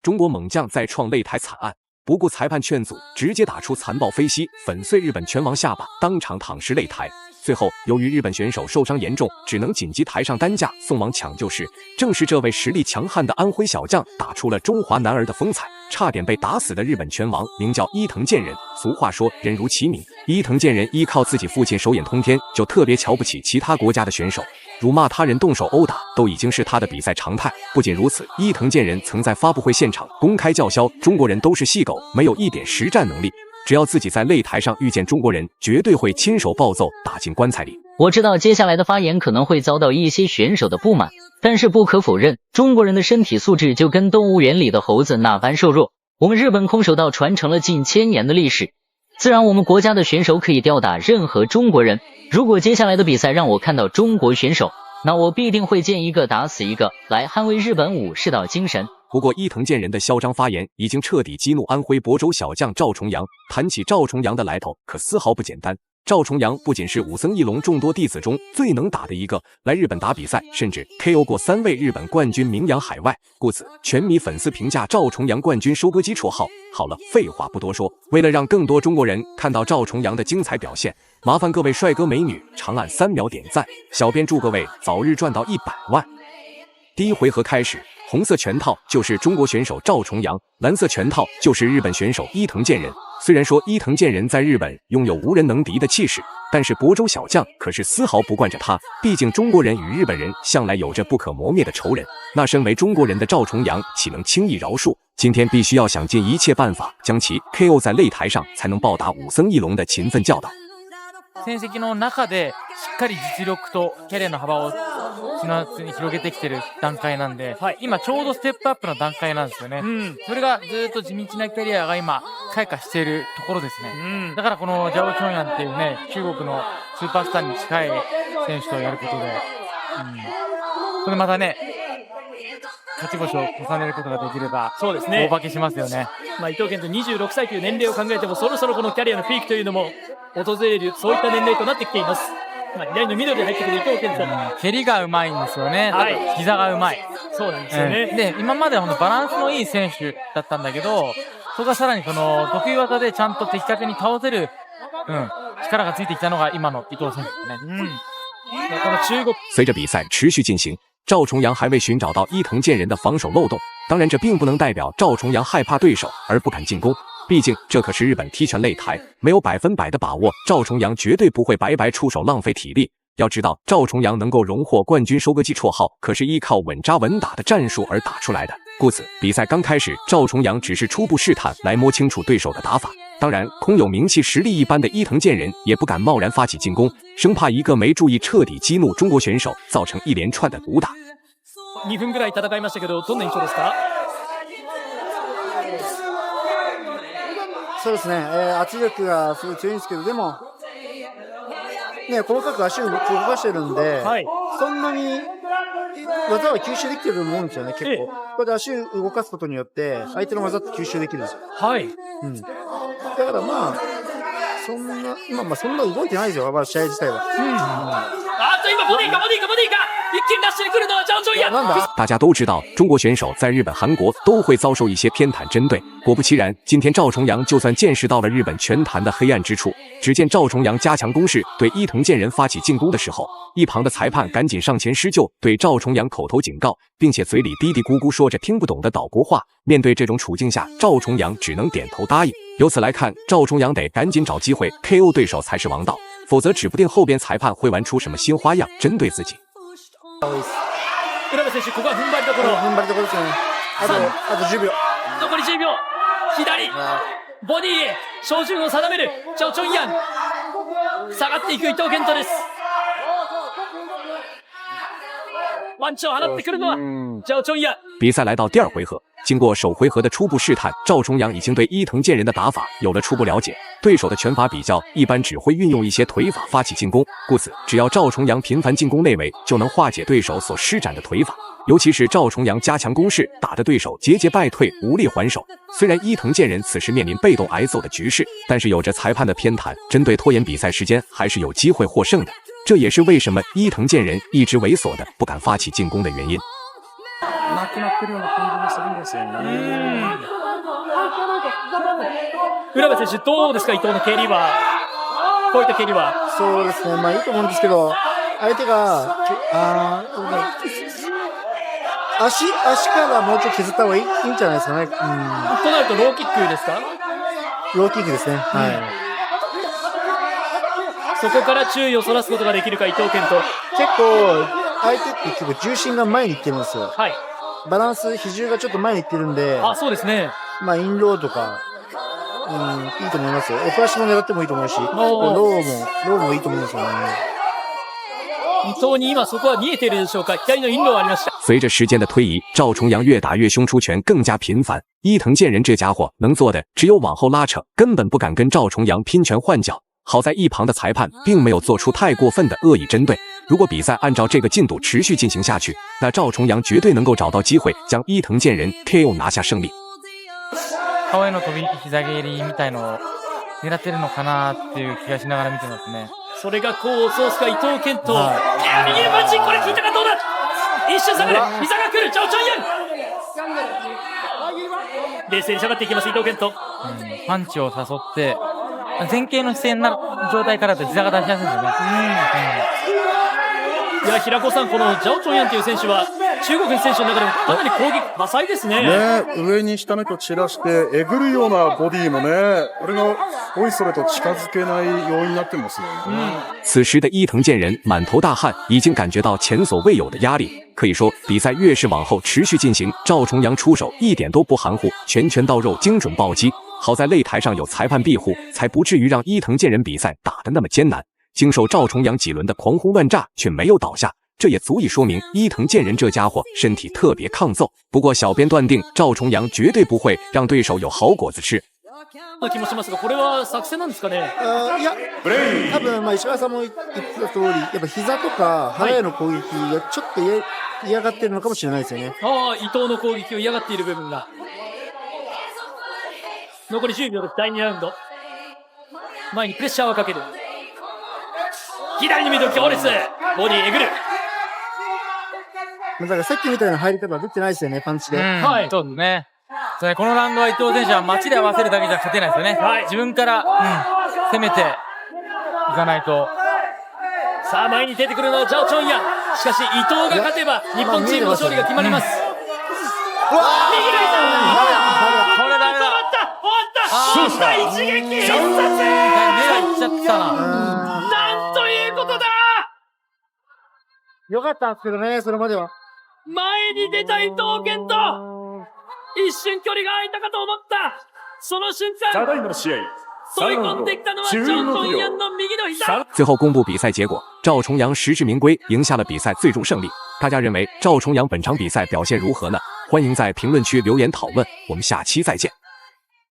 中国猛将再创擂台惨案，不顾裁判劝阻，直接打出残暴飞膝，粉碎日本拳王下巴，当场躺尸擂台。最后，由于日本选手受伤严重，只能紧急抬上担架送往抢救室。正是这位实力强悍的安徽小将，打出了中华男儿的风采。差点被打死的日本拳王名叫伊藤健人。俗话说人如其名，伊藤健人依靠自己父亲手眼通天，就特别瞧不起其他国家的选手，辱骂他人、动手殴打都已经是他的比赛常态。不仅如此，伊藤健人曾在发布会现场公开叫嚣中国人都是细狗，没有一点实战能力。只要自己在擂台上遇见中国人，绝对会亲手暴揍，打进棺材里。我知道接下来的发言可能会遭到一些选手的不满，但是不可否认，中国人的身体素质就跟动物园里的猴子那般瘦弱。我们日本空手道传承了近1000年的历史，自然我们国家的选手可以吊打任何中国人。如果接下来的比赛让我看到中国选手，那我必定会见一个打死一个，来捍卫日本武士道精神。不过伊藤健人的嚣张发言已经彻底激怒安徽亳州小将赵重阳。谈起赵重阳的来头，可丝毫不简单。赵重阳不仅是武僧义龙众多弟子中最能打的一个，来日本打比赛，甚至 KO 过3位日本冠军，名扬海外。故此，拳迷粉丝评价赵重阳冠军收割机绰号。好了，废话不多说，为了让更多中国人看到赵重阳的精彩表现，麻烦各位帅哥美女长按3秒点赞，小编祝各位早日赚到100万。第一回合开始，红色拳套就是中国选手赵重阳，蓝色拳套就是日本选手伊藤健人。虽然说伊藤健人在日本拥有无人能敌的气势，但是亳州小将可是丝毫不惯着他。毕竟中国人与日本人向来有着不可磨灭的仇人，那身为中国人的赵重阳岂能轻易饶恕？今天必须要想尽一切办法将其 KO 在擂台上，才能报答武僧义龙的勤奋教導。戦績の中でしっかり実力とキャリアの幅をに広げてきてる段階なんで、今ちょうどステップアップの段階なんですよね。それがずっと地道なキャリアが今開花しているところですね。だからこのジャオ・チョンヤンっていうね、中国のスーパースターに近い選手とやることで、それまたね、勝ち星を重ねることができれば、そうですね、大化けしますよね。伊藤健人26歳という年齢を考えても、そろそろこのキャリアのピークというのも訪れる、そういった年齢となってきています。左の緑で入ってくる伊藤健人、蹴りがうまいんですよね。膝がうまい。そうなんですよね。で、今まではバランスのいい選手だったんだけど、そこがさらにこの得意技でちゃんと的確に倒せる、力がついてきたのが今の伊藤選手ですね。この中国。随着比赛持续进行，赵重阳还未寻找到伊藤健人的防守漏洞。当然，这并不能代表赵重阳害怕对手而不敢进攻。毕竟这可是日本踢拳擂台，没有100%的把握，赵重阳绝对不会白白出手浪费体力。要知道，赵重阳能够荣获冠军收割机绰号，可是依靠稳扎稳打的战术而打出来的。故此，比赛刚开始，赵重阳只是初步试探，来摸清楚对手的打法。当然，空有名气、实力一般的伊藤健人也不敢贸然发起进攻，生怕一个没注意彻底激怒中国选手，造成一连串的毒打。2分ぐらい戦いましたけど、どんな印象ですか？そうですね、圧力がすごい強いんですけど、でも、ね、細かく足を動かしてるんで、そんなに技は吸収できてると思うんですよね、結構。これで足を動かすことによって、相手の技って吸収できるんですよ。だからまあ、そんな動いてないですよ、試合自体は。今ボディーか一気に出してくるのはジャオ・チョンヤン。大家都知道，中国选手在日本、韩国都会遭受一些偏袒针对。果不其然，今天赵重阳就算见识到了日本拳坛的黑暗之处。只见赵重阳加强攻势，对伊藤健人发起进攻的时候，一旁的裁判赶紧上前施救，对赵重阳口头警告，并且嘴里嘀嘀咕咕说着听不懂的岛国话。面对这种处境下，赵重阳只能点头答应。由此来看，赵重阳得赶紧找机会 KO 对手才是王道，否则指不定后边裁判会玩出什么新花样针对自己。浦部選手、ここは踏ん張りどころ。踏ん張りどころですね。あと10秒。残り10秒。左。ボディへ照準を定めるジャオ・チョンヤン。下がっていく伊藤健人です。ワンチを放ってくるのはジャオ・チョンヤン。比赛来到第2回合，经过首回合的初步试探，赵重阳已经对伊藤健人的打法有了初步了解。对手的拳法比较一般，只会运用一些腿法发起进攻，故此只要赵重阳频繁进攻内围，就能化解对手所施展的腿法。尤其是赵重阳加强攻势，打得对手节节败退，无力还手。虽然伊藤健人此时面临被动挨揍的局势，但是有着裁判的偏袒，针对拖延比赛时间，还是有机会获胜的。这也是为什么伊藤健人一直猥琐的不敢发起进攻的原因。なくなってるような感じもするんですよね。浦部選手どうですか、伊藤の蹴りは。こういった蹴りは。そうですね、まあいいと思うんですけど、相手が、足からもうちょっと削った方がいいんじゃないですかね。となるとローキックですか。ローキックですね。はい。そこから注意をそらすことができるか、伊藤健人。結構、相手って結構重心が前に行ってるんですよ。はい。バランス、比重がちょっと前に行ってるんで、あ、そうですね。まあ、インローとか、いいと思いますよ。オプラシも狙ってもいいと思うし、ローもいいと思うんですよね。伊藤に今そこは見えているでしょうか。左のインローありました。随着时间的推移，赵重阳越打越凶，出拳更加频繁。伊藤健人这家伙能做的只有往后拉扯，根本不敢跟赵重阳拼拳换脚。好在一旁的裁判并没有做出太过分的恶意针对。如果比赛按照这个进度持续进行下去，那赵重阳绝对能够找到机会将伊藤健人 KO 拿下胜利。顔への飛び膝蹴りみたいのを狙ってるのかなっていう気がしながら見てますね。それが功を奏すか、伊藤健人。右のパンチ、これ効いたかどうだ。一瞬下がる、膝が来る、チャオチャンヤン。冷静に下がっていきます、伊藤健人。パンチを誘って前傾の姿勢な状態からだと膝が出しやすいんですよね。いや、平子さん、このジャオチョンヤンという選手は中国の選手の中でもかなり攻撃多彩ですね。上に下目と散らしてえぐるようなボディもね、これがおいそれと近づけない要因になってますよね。此时的伊藤健人满头大汗，已经感觉到前所未有的压力。可以说，比赛越是往后持续进行，赵重阳出手一点都不含糊，拳拳到肉，精准暴击。好在擂台上有裁判庇护，才不至于让伊藤健人比赛打得那么艰难。经受赵重阳几轮的狂轰乱炸，却没有倒下，这也足以说明伊藤健人这家伙身体特别抗揍。不过小编断定赵重陽绝对不会让对手有好果子吃。気もしますが、これは作戦なんですかね。いや、多分石川さんも言ってた通り、やっぱ膝とか腹への攻撃がちょっと嫌がってるのかもしれないですよね。伊藤の攻撃を嫌がっている部分が。残り10秒です、第2ラウンド。前にプレッシャーをかける。左にミドル強烈、ボディえぐる。だからさっきみたいな入り方はできてないですよね、パンチで。はい、そうですね。このラウンドは伊藤選手は街で合わせるだけじゃ勝てないですよね。はい、自分から、攻めていかないと。さあ、前に出てくるのはジャオチョンヤン。しかし伊藤が勝てば日本チームの勝利が決まります。右ライト、これダメだ。終わった。一撃必殺。目がいっちゃったな。なんということだ。よかったんですけどね、それまでは。前に出た伊藤健人。一瞬距離が空いたかと思った。その瞬間。ただいまの試合。飛び込んできたのはジョンソンヤンの右の膝。最后公布比赛结果，赵重陽实至名归，赢下了比赛最终胜利。大家认为赵重陽本场比赛表现如何呢？欢迎在评论区留言讨论，我们下期再见。